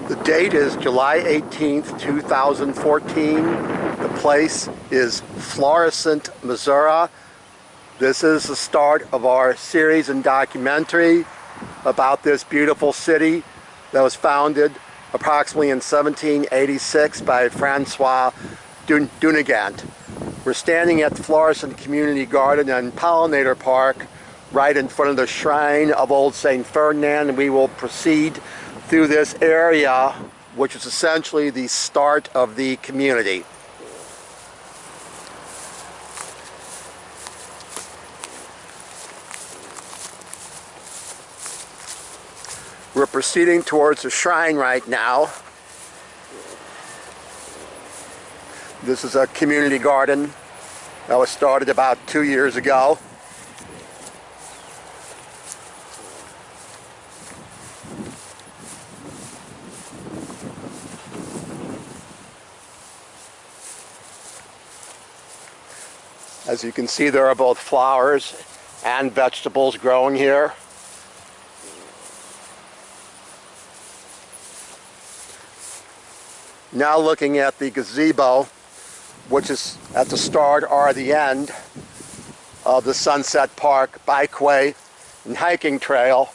The date is July 18th, 2014. The place is Florissant, Missouri. This is the start of our series and documentary about this beautiful city that was founded approximately in 1786 by Francois Dunegant. We're standing at the Florissant Community Garden and Pollinator Park right in front of the shrine of Old St. Ferdinand, and we will proceed through this area, which is essentially the start of the community. We're proceeding towards the shrine right now. This is a community garden that was started about 2 years ago. As you can see, there are both flowers and vegetables growing here. Now looking at the gazebo, which is at the start or the end of the Sunset Park bikeway and hiking trail.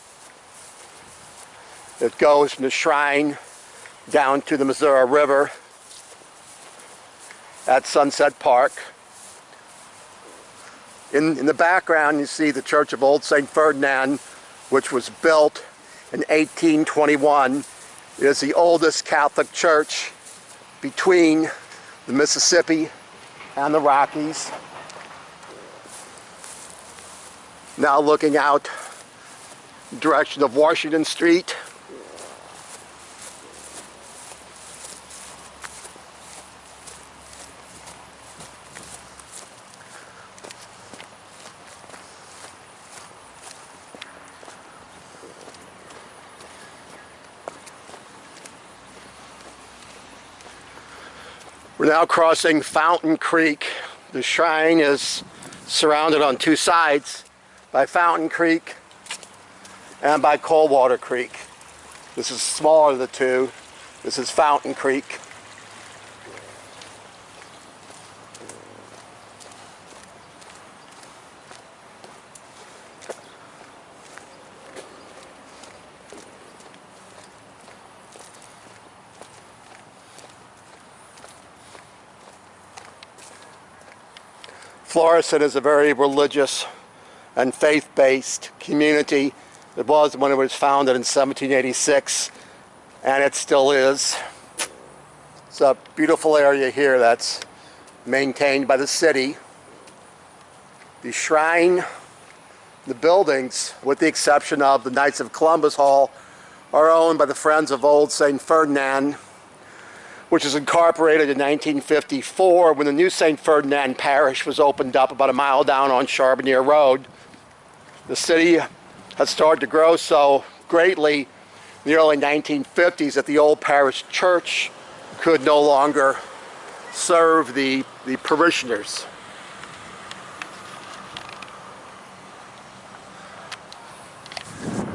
It goes from the shrine down to the Missouri River at Sunset Park. In the background you see the Church of Old St. Ferdinand, which was built in 1821. It is the oldest Catholic church between the Mississippi and the Rockies. Now looking out in the direction of Washington Street. We're now crossing Fountain Creek. The shrine is surrounded on two sides by Fountain Creek and by Coldwater Creek. This is smaller of the two. This is Fountain Creek. Florissant is a very religious and faith-based community. It was when it was founded in 1786, and it still is. It's a beautiful area here that's maintained by the city. The shrine, the buildings, with the exception of the Knights of Columbus Hall, are owned by the Friends of Old St. Ferdinand, which was incorporated in 1954 when the new St. Ferdinand Parish was opened up about a mile down on Charbonnier Road. The city had started to grow so greatly in the early 1950s that the old parish church could no longer serve the parishioners.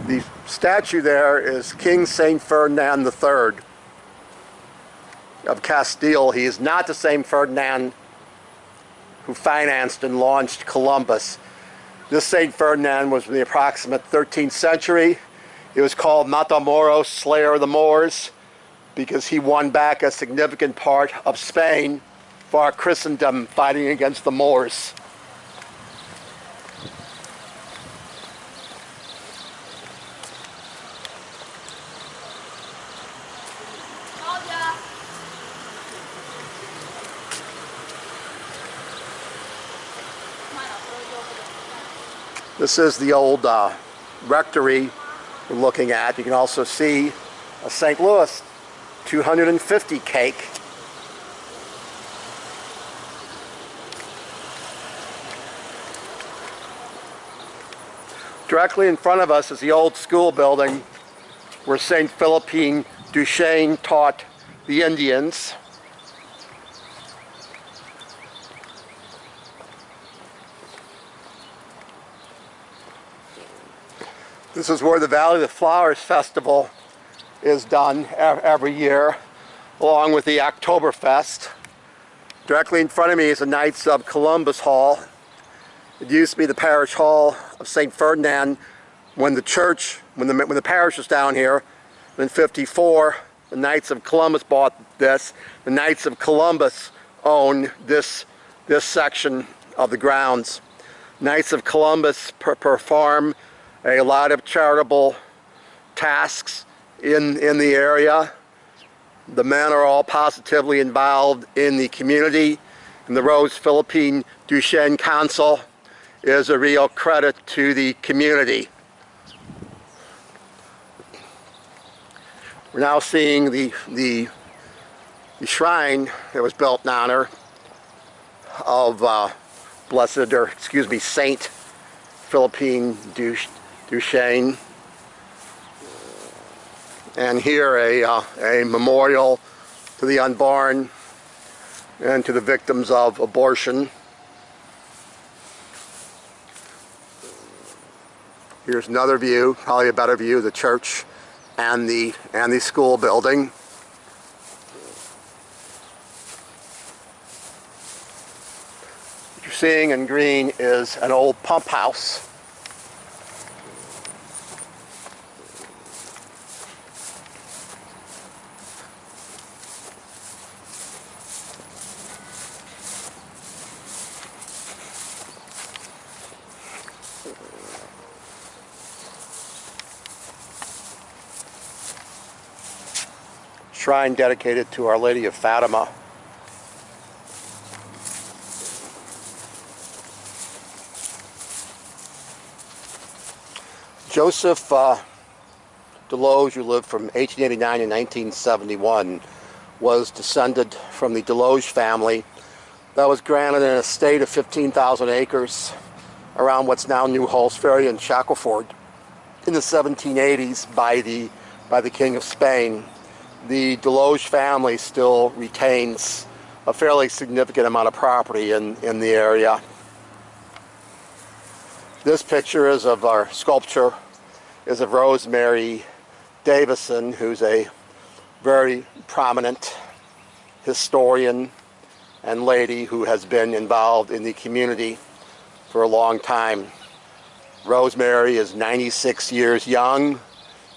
The statue there is King St. Ferdinand III of Castile. He is not the same Ferdinand who financed and launched Columbus. This St. Ferdinand was from the approximate 13th century. It was called Matamoros, Slayer of the Moors, because he won back a significant part of Spain for Christendom fighting against the Moors. This is the old rectory we're looking at. You can also see a St. Louis 250 cake. Directly in front of us is the old school building where St. Philippine Duchesne taught the Indians. This is where the Valley of the Flowers Festival is done every year, along with the Oktoberfest. Directly in front of me is the Knights of Columbus Hall. It used to be the parish hall of St. Ferdinand when the parish was down here. In '54, the Knights of Columbus bought this. The Knights of Columbus own this section of the grounds. Knights of Columbus perform a lot of charitable tasks in the area. The men are all positively involved in the community, and the Rose Philippine Duchesne Council is a real credit to the community. We're now seeing the shrine that was built in honor of Saint Philippine Duchesne. And here a memorial to the unborn and to the victims of abortion. Here's another view, probably a better view of the church and the school building. What you're seeing in green is an old pump house. Shrine dedicated to Our Lady of Fatima. Joseph Deloge, who lived from 1889 to 1971, was descended from the Deloge family that was granted an estate of 15,000 acres around what's now New Halls Ferry in Shackleford in the 1780s by the King of Spain. The Deloge family still retains a fairly significant amount of property in the area. This picture is of our sculpture, is of Rosemary Davison, who's a very prominent historian and lady who has been involved in the community for a long time. Rosemary is 96 years young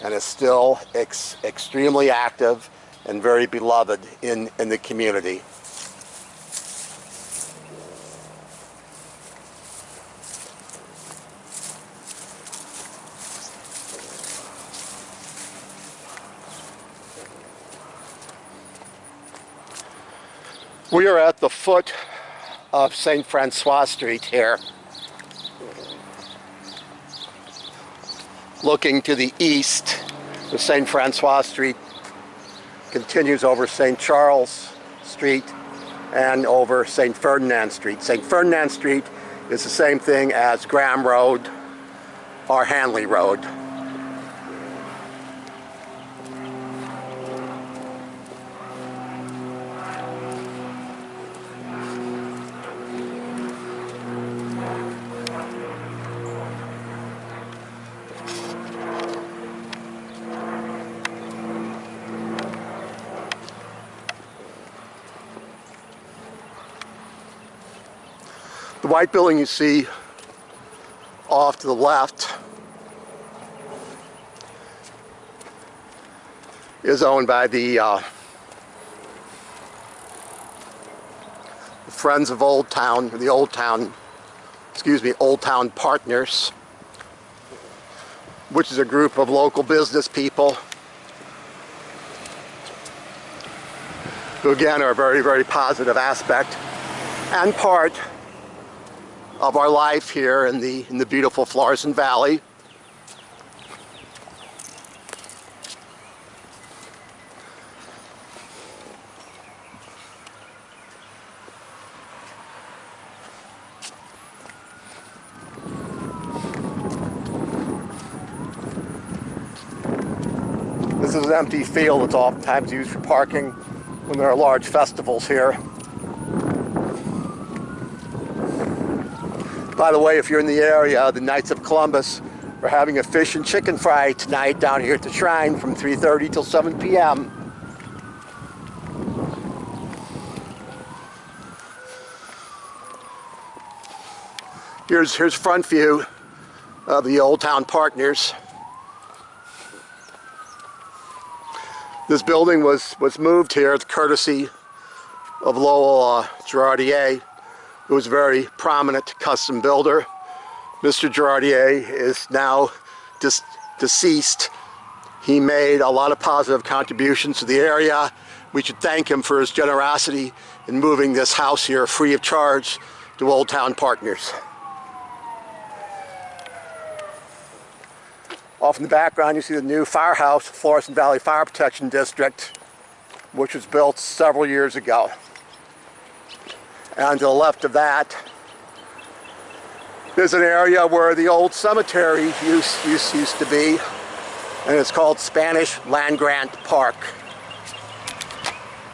and is still extremely active and very beloved in the community. We are at the foot of St. Francois Street here. Looking to the east, the St. Francois Street continues over St. Charles Street and over St. Ferdinand Street. St. Ferdinand Street is the same thing as Graham Road or Hanley Road. The white building you see off to the left is owned by the Friends of Old Town, the Old Town Partners, which is a group of local business people who again are a very, very positive aspect and part of our life here in the beautiful Florissant Valley. This is an empty field that's oftentimes used for parking when there are large festivals here. By the way, if you're in the area, the Knights of Columbus We're having a fish and chicken fry tonight down here at the shrine from 3:30 till 7 p.m. Here's front view of the Old Town Partners. This building was moved here at the courtesy of Lowell Girardier, who was a very prominent custom builder. Mr. Girardier is now deceased. He made a lot of positive contributions to the area. We should thank him for his generosity in moving this house here free of charge to Old Town Partners. Off in the background you see the new firehouse, Florissant Valley Fire Protection District, which was built several years ago. And to the left of that is an area where the old cemetery used to be, and it's called Spanish Land Grant Park.